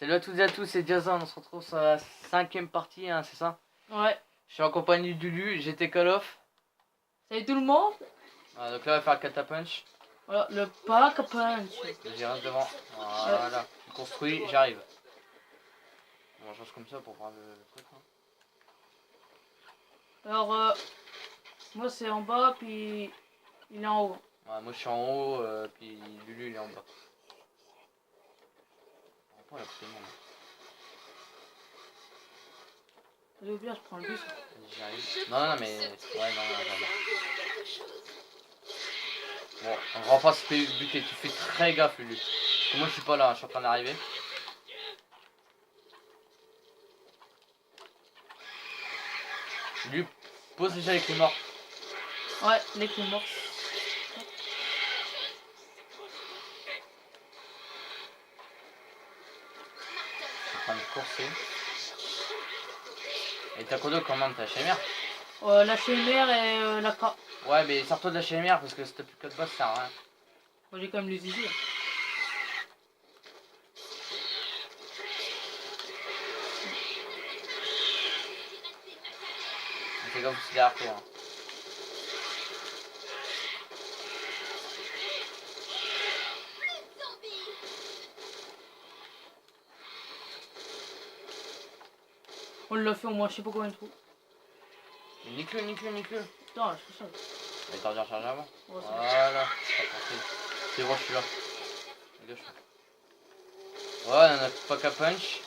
Salut à toutes et à tous, c'est Jason, on se retrouve sur la 5ème partie, hein, c'est ça? Ouais. Je suis en compagnie de Lulu, j'étais Call of. Salut tout le monde. Voilà, donc là on va faire le catapunch. Voilà, le pack a punch. J'y reste devant. Voilà, je construis, j'arrive. Bon, je reste comme ça pour voir le truc. Hein. Alors, moi c'est en bas, puis il est en haut. Ouais, moi je suis en haut, puis Lulu il est en bas. Oh, il y a beaucoup de monde. Allez, bien, je prends le bus. J'arrive. Non, mais. Ouais, non, j'arrive. Bon, on va pas se faire buter, tu fais très gaffe, Lulu. Parce que moi je suis pas là, je suis en train d'arriver. Lulu, pose déjà les clés morts. Ouais, les clés morts. Je suis en train de courser. Et t'as quoi d'autre quand même? T'as la chimère? La chimère et la K. Ouais, mais sors-toi de la chimère parce que si t'as plus que de boss, ça sert à rien. Moi j'ai quand même les zizi. C'est comme si derrière toi. Hein. On l'a fait au moins je sais pas combien de trous. Nique-le. Putain, je suis ça. Mais t'as déjà rechargé avant. Ouais, Voilà. C'est bon, je suis là. Dégage. Ouais, on a pas qu'à punch.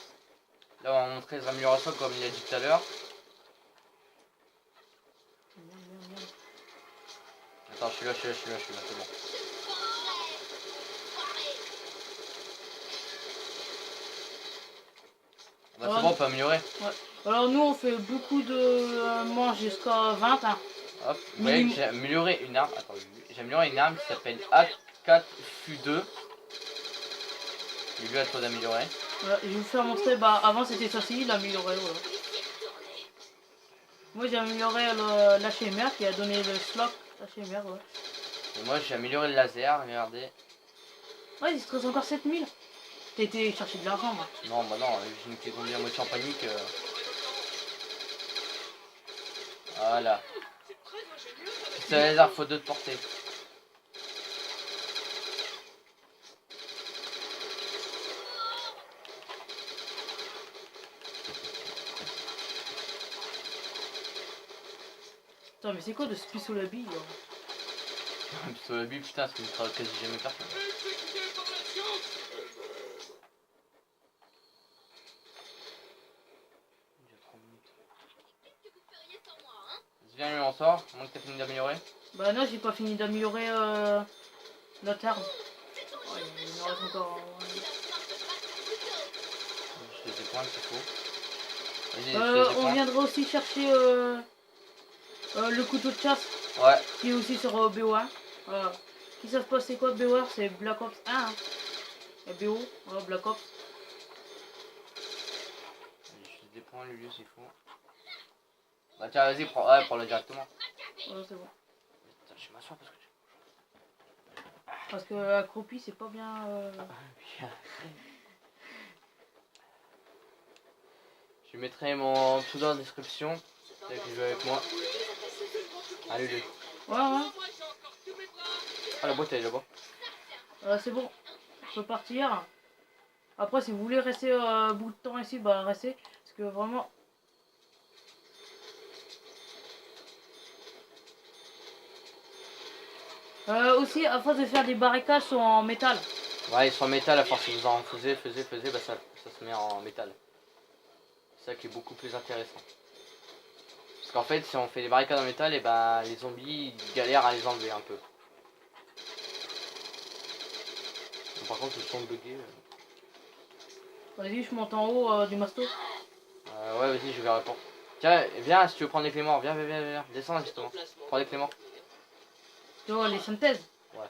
Là, on va montrer les améliorations comme il a dit tout à l'heure. Merde. Attends, je suis là, c'est bon. Bah, c'est bon, on peut améliorer. Ouais. Alors nous on fait beaucoup de manches jusqu'à 20. Hein. Hop, vous voyez que j'ai amélioré une arme. Attends, j'ai amélioré une arme qui s'appelle A4FU2. J'ai vu à toi d'améliorer. Voilà, je vais vous faire montrer. Bah avant c'était ceci, il a amélioré. Voilà. Moi j'ai amélioré la chimère qui a donné le slot. La chimère, ouais. Et moi j'ai amélioré le laser, regardez. Ouais, il se reste encore 7000. T'as été chercher de l'argent, moi. Non, bah non, j'ai une petite à moitié en panique. Voilà. C'est laser, faut 2 de portée. Putain, mais c'est quoi de ce pistolet à billes là? Pistolet à billes, putain, c'est une trace quasi jamais personne. Viens, lui, on sort, à moins que t'as fini d'améliorer. Bah non, j'ai pas fini d'améliorer notre arme. Oh, il me reste encore. Je fais des points, c'est faux. On viendra aussi chercher le couteau de chasse. Ouais. Qui est aussi sur BO1. Qui savent pas c'est quoi BO1? C'est Black Ops 1. Hein. Et BO, Black Ops. Je fais des points, Lulu, c'est faux. Bah tiens, vas-y, prends-le directement. Ouais, c'est bon. Putain, je vais m'asseoir parce que... Parce que accroupi, c'est pas bien... Je mettrai mon tout dans la description. Ceux qui jouent avec moi. Allez, Lulu. Ouais. Ah, la boîte elle est là-bas. C'est bon. On peut partir. Après, si vous voulez rester bout de temps ici, bah restez. Parce que vraiment... aussi, à force de faire des barricades, sont en métal. Ouais, ils sont en métal, à force que vous en faisiez, bah ça se met en métal. C'est ça qui est beaucoup plus intéressant. Parce qu'en fait, si on fait des barricades en métal, et bah les zombies ils galèrent à les enlever un peu. Donc, par contre, ils sont buggés. Vas-y, je monte en haut du masto. Ouais, vas-y, je vais répondre. Tiens, viens si tu veux prendre les clés morts. Viens. Descends justement. Prends les clés morts. Tu vois, les synthèses. Ouais.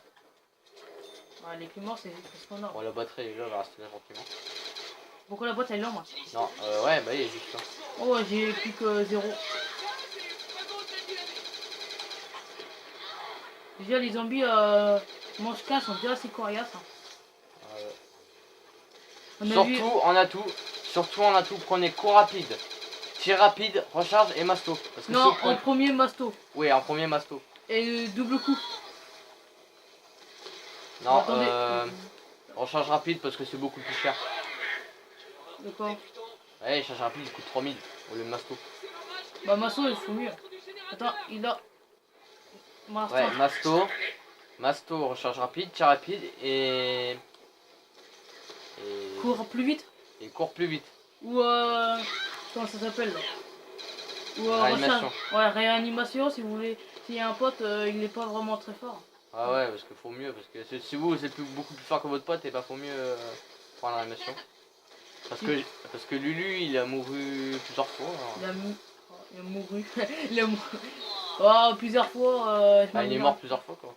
Ouais, les clés morts, c'est ce qu'on a. Bon, la batterie est là, elle va rester là tranquillement. Pourquoi la boîte elle est là, moi? Non, ouais, bah il est juste là. Oh, j'ai plus que 0. Déjà, les zombies mangent 15 sont déjà assez coriaces. Hein. Surtout en atout, prenez coup rapide, tir rapide, recharge et masto. Parce que non, en premier masto. Oui, en premier masto. Et double coup. Non, Attendez. recharge rapide parce que c'est beaucoup plus cher. D'accord. Ouais, recharge rapide il coûte 3000 au lieu de masto. Bah masto il faut mieux. Attends, il a... Ouais, masto, recharge rapide, tir rapide et... Cours plus vite. Et court plus vite. Ou comment ça s'appelle là? Ou réanimation. Ouais, réanimation si vous voulez. S'il y a un pote, il est pas vraiment très fort. Ah ouais, parce qu'il faut mieux, parce que si vous êtes beaucoup plus fort que votre pote, et bah faut mieux prendre la réanimation. Parce que Lulu il a mouru plusieurs fois. Alors. Il a mouru. Il a mouru. Oh, plusieurs fois. Il est mort plusieurs fois quoi.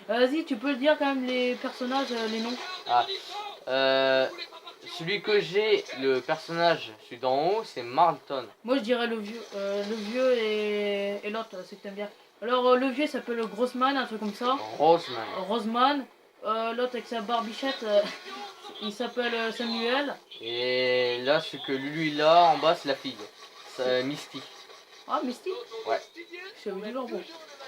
Vas-y, tu peux le dire quand même les personnages, les noms. Ah. Celui que j'ai, le personnage, celui d'en haut, c'est Marlton. Moi je dirais le vieux et l'autre, c'est que t'aimes bien. Alors le vieux s'appelle Grossman, un truc comme ça. Roseman. L'autre avec sa barbichette, il s'appelle Samuel. Et là, ce que Lulu il a en bas, c'est la fille. Misty. Ah, Misty? Ouais. Je savais du leur bon.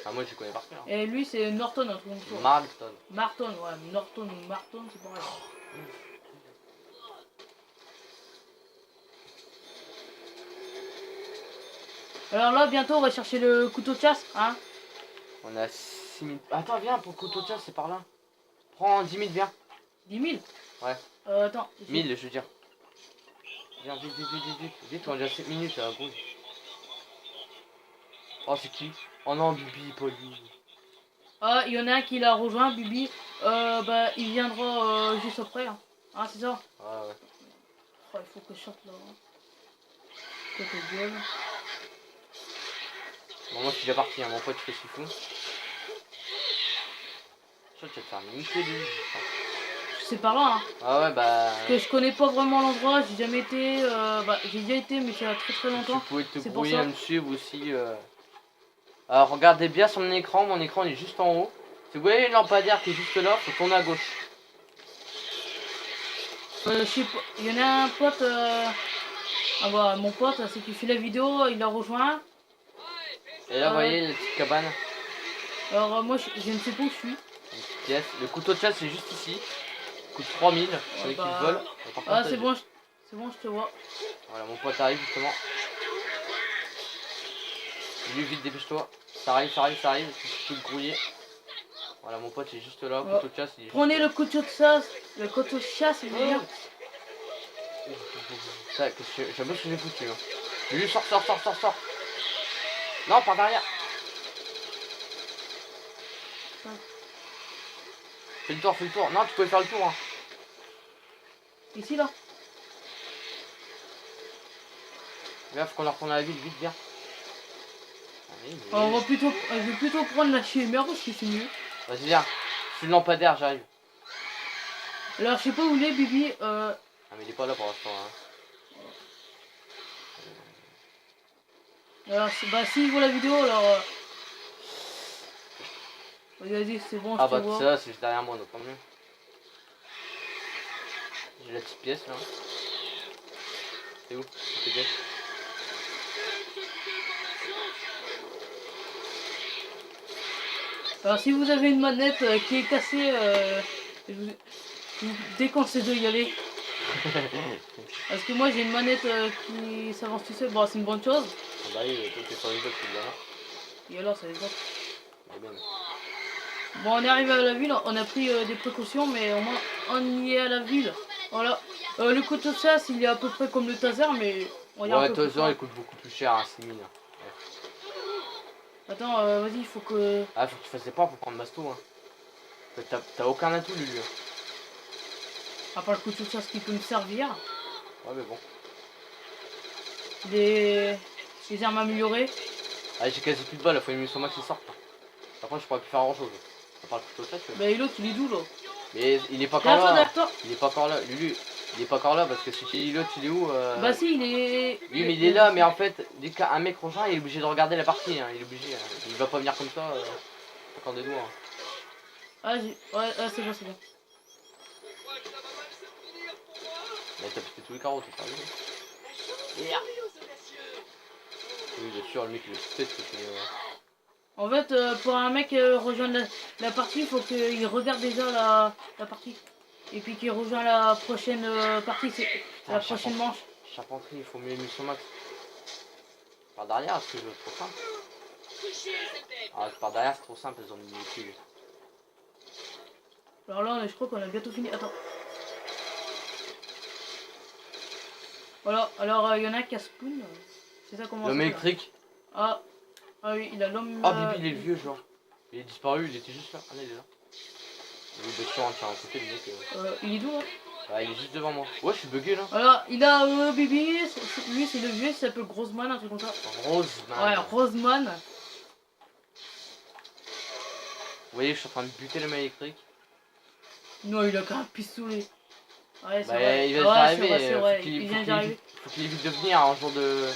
Ah, moi je connais par cœur. Et lui c'est Norton, un truc comme ça. Marlton. Marton, ouais. Norton ou Marton, c'est pareil. Alors là, bientôt, on va chercher le couteau de chasse, hein. On a 6 000... Attends, viens, pour le couteau de chasse, c'est par là. Prends 10 000, viens. 10 000? Ouais. Attends. 1000, je veux dire. Viens, vite. Vite, on a déjà 7 minutes, là, gros. Oh, c'est qui? Oh non, Bibi, pas lui. Ah, il y en a un qui l'a rejoint, Bibi. Bah, il viendra juste après. Hein, c'est ça? Ah ouais. Oh, il faut que je sorte là. Quoi que gueule. Bon, moi je suis déjà parti, hein. Mon pote il fait ce qu'il faut. Je crois que tu vas te faire niquer lui. C'est par là, hein. Ah ouais, bah. Parce que je connais pas vraiment l'endroit, j'ai jamais été. Bah, j'ai déjà été, mais c'est très longtemps. Tu pouvais te brouiller à me suivre aussi. Alors regardez bien sur mon écran il est juste en haut. Si vous voyez une lampadaire qui est juste là, faut tourner à gauche. Je sais pas, il y en a un pote. Ah bah, mon pote, c'est qui fait la vidéo, il l'a rejoint. Et là, vous voyez la petite cabane. Alors, moi, je ne sais pas où je suis. Yes. Le couteau de chasse, c'est juste ici. Il coûte 3000. Celui qui vole. Ah, c'est bon, je te vois. Voilà, mon pote arrive justement. Lui, vite, dépêche-toi. Ça arrive. Tu peux te grouiller. Voilà, mon pote est juste là. Couteau de chasse. Il est prenez le couteau de chasse. Le couteau de chasse, il est bien. Ça, je sais pas ce que j'ai foutu. Hein. Lui, sors. Non, par derrière. Fais le tour. Non, tu pouvais faire le tour. Hein. Ici, là. Là, faut qu'on leur retourne à la ville. Vite, viens. Allez, mais... je vais plutôt prendre la chimère parce que c'est mieux. Vas-y, viens. Je suis le lampadaire, j'arrive. Alors, je sais pas où il est, Bibi. Ah, mais il est pas là pour l'instant. Hein. Alors, bah, s'il voit la vidéo, alors. Vas-y, c'est bon, je te vois. Ça, c'est juste derrière moi, donc tant mieux. J'ai la petite pièce là. C'est où? C'est pièce. Alors, si vous avez une manette qui est cassée, je vous déconseille de y aller. Parce que moi j'ai une manette qui s'avance tout seul, bon c'est une bonne chose. Ah bah oui, toi t'es sur les autres, c'est bien. Et alors ça les autres. Bon, on est arrivé à la ville, on a pris des précautions, mais au moins on y est à la ville. Voilà. Le couteau de chasse il est à peu près comme le taser, mais on va dire. Ouais, le taser il coûte beaucoup plus cher, hein, 6000. Ouais. Attends, vas-y, il faut que. Ah, faut que tu fasses des pas pour prendre Masto. Hein. T'as aucun atout, Lulu. Hein. À part le couteau de chasse qui peut me servir. Ouais, mais bon. Des armes améliorées. Ah, j'ai quasi plus de balles, il faut une munition max qui sorte. Par contre, je pourrais plus faire grand chose. À part le couteau de chasse. Bah, et l'autre il est d'où là? Mais il est pas encore là. Il est pas encore là, Lulu. Il est pas encore là parce que si l'autre il est où Bah si, il est... Oui, mais il est là, mais en fait, dès qu'un mec rejoint, il est obligé de regarder la partie, hein. Il est obligé, hein. Il va pas venir comme ça, quand des doigts. Hein. Ah, ouais, c'est bon, c'est bon. Mais t'as pété tous les carreaux, t'es sérieux? Yeah. Oui, bien sûr, le mec il est tête parce que... En fait, pour un mec rejoindre la partie, il faut qu'il regarde déjà la partie. Et puis qu'il rejoint la prochaine partie, c'est la prochaine manche. Charpentier, il faut mieux mission max. Par derrière, est-ce que je veux trop simple? Ah, par derrière, c'est trop simple, elles ont mis les pieds. Alors là, je crois qu'on a bientôt fini. Attends. Voilà, alors il y en a qui a Spoon. C'est ça comment. L'homme électrique. Ah oui, il a l'homme. Ah, Bibi, il est le vieux, genre. Il est disparu, il était juste là. Ah, là, il est là. Il est dessus, on tient à côté, le mec. Il est d'où, hein? Ah, il est juste devant moi. Ouais, je suis bugué là. Alors, il a Bibi, lui c'est le vieux, il s'appelle Roseman, un truc comme ça. Roseman. Ouais, Roseman. Vous voyez, je suis en train de buter le mec électrique. Non, il a qu'un pistolet. Ouais, c'est bah, vrai. il va arriver. C'est vrai. Il vient d'arriver. Faut qu'il évite de venir un jour de.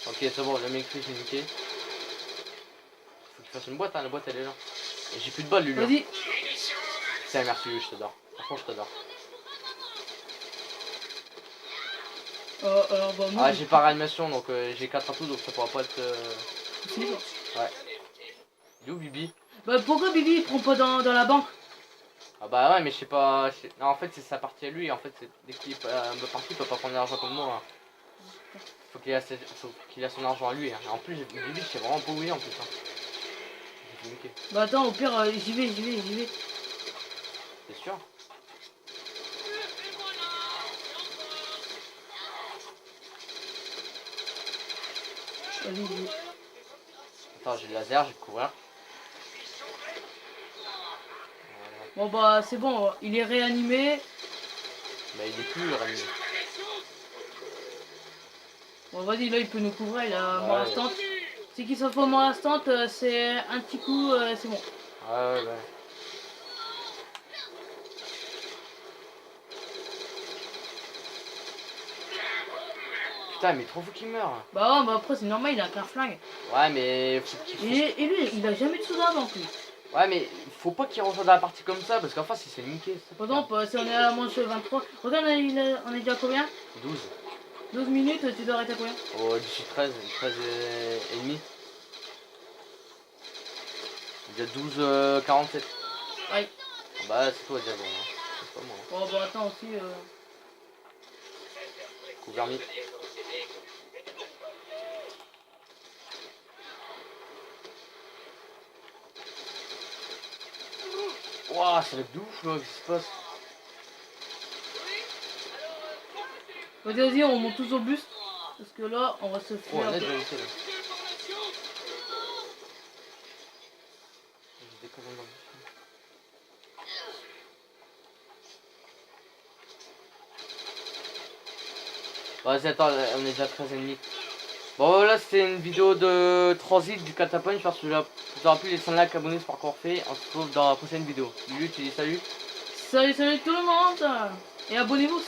Ok, c'est bon, le mec électrique est niqué. Faut qu'il fasse une boîte, hein, la boîte elle est là. Et j'ai plus de balles, lui. Vas-y. C'est merci, je t'adore. Franchement, je t'adore. Bah, moi, ah, j'ai pas réanimation donc j'ai 4 atouts donc ça pourra pas être. Si. Ouais. Il est où Bibi? Bah, pourquoi Bibi il prend pas dans la banque? Ah bah ouais, mais je sais pas. Non, en fait, c'est sa partie à lui. En fait, dès qu'il est parti, il peut pas prendre l'argent comme moi. Hein. Faut qu'il ait son argent à lui. Hein. Et en plus, Bibi, je sais vraiment pas où il est en plus. Hein. Bah, attends, au pire, j'y vais. C'est sûr? Vas-y. Attends, j'ai le laser, j'ai le couvert. Bon bah c'est bon, il est réanimé. Bah il est plus réanimé. Bon vas-y, là il peut nous couvrir, il a mort instant. C'est qu'il s'en faut mort instant, c'est un petit coup, c'est bon. Ouais. Putain, mais trop fou qu'il meurt. Bah après c'est normal, il a qu'un flingue. Ouais, mais Et lui, il a jamais de soda non plus. Ouais, mais faut pas qu'il rejoigne dans la partie comme ça parce qu'en face il s'est niqué. Par exemple, si on est à la manche 23, regarde, on est déjà à combien? 12 minutes, tu dois arrêter à combien? Oh, d'ici 13 et demi. Il y a 12h47. Aïe. Bah c'est toi déjà bon. Hein. C'est pas moi. Hein. Bon bah attends aussi. Couvert mis. Wouah, c'est le ouf là, qu'est-ce qui se passe? Vas-y, on monte tous au bus. Parce que là, on va se faire. Oh, là, je vais laisser là. Vas-y, attends, on est déjà 13h30. Bon, voilà, c'était une vidéo de transit du catapult. J'espère que vous aura plu. Laissez un like, abonnez-vous pour encore fait. On se retrouve dans la prochaine vidéo. Lulu, tu dis salut. Salut tout le monde. Et abonnez-vous aussi.